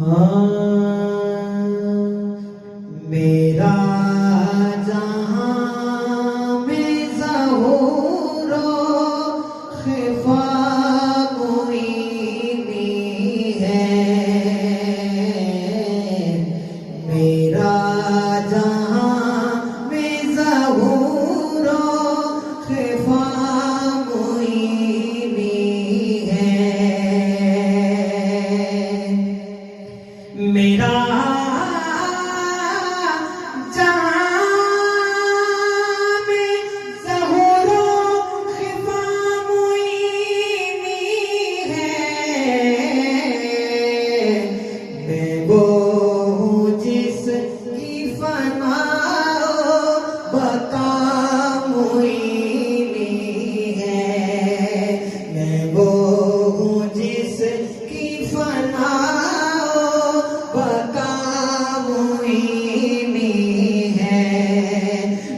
हाँ, मेरा जहाँ में ज़हूरो ख़िफ़ा कोई नहीं है। मेरा जहाँ में ज़हूरो ख़िफ़ा कोई नहीं है। मेरा जहाँ में ज़हूरो ख़िफ़ा मुईनी है। मैं वो हूँ जिसकी फ़ना बका मुईनी है। मैं वो हूँ जिसकी फ़ना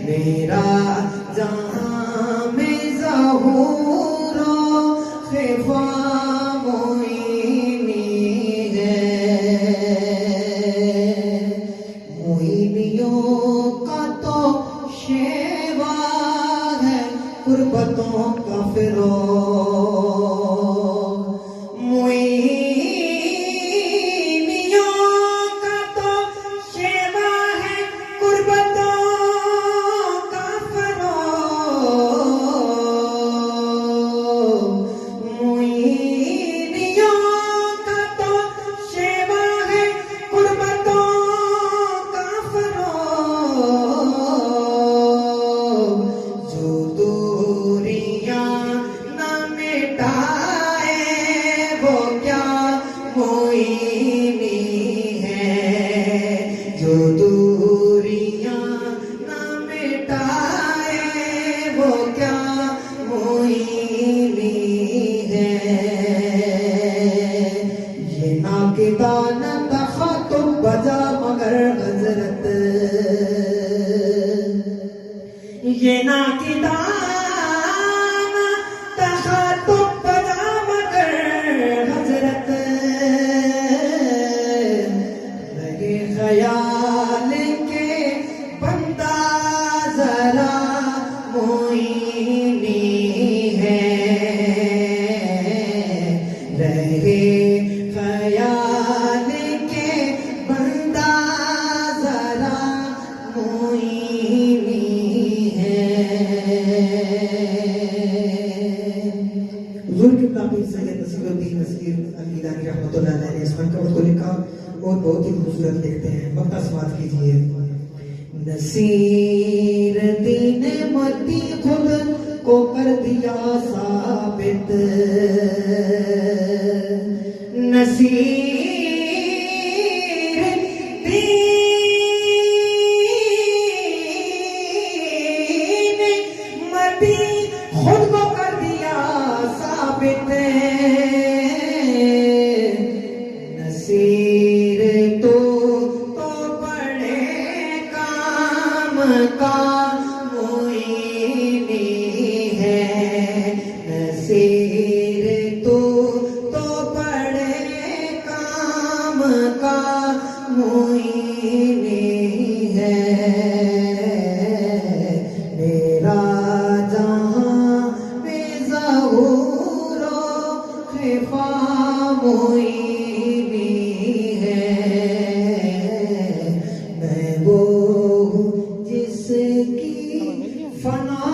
मेरा जहाँ में ज़हूरो ख़िफ़ा मुईनी है। मुईनियों का तो शेवा है कुर्बतों का फ़िरोग़। वो क्या मुईनी है। जो दूरियां न मिटाए वो क्या मुईनी है। ये नाकिदान तख़ातुब बजा मगर हज़रत, ये नाकिदान तख़ातुब ख्याल के बंदा जरा मुईनी है। रहे ख्याल के बंदा जरा मुईनी है। हुज़ूर के ताक़ी सैयद नसीरुद्दीन नसीर अल-गिलानी रहमतुल्लाह अलैह ने इस फन को लिखा और बहुत ही खूबसूरत लिखते हैं। वक्ता समात कीजिए। नसीर दीन मती खुद को कर दिया साबित। नसीर दीन मती खुद को कर दिया साबित। नसीर का मुईनी है। नसीर तो बड़े काम का मुईनी है। मेरा जहाँ में ज़हूरो ख़िफ़ा मुईनी है। मैं वो जिसकी फना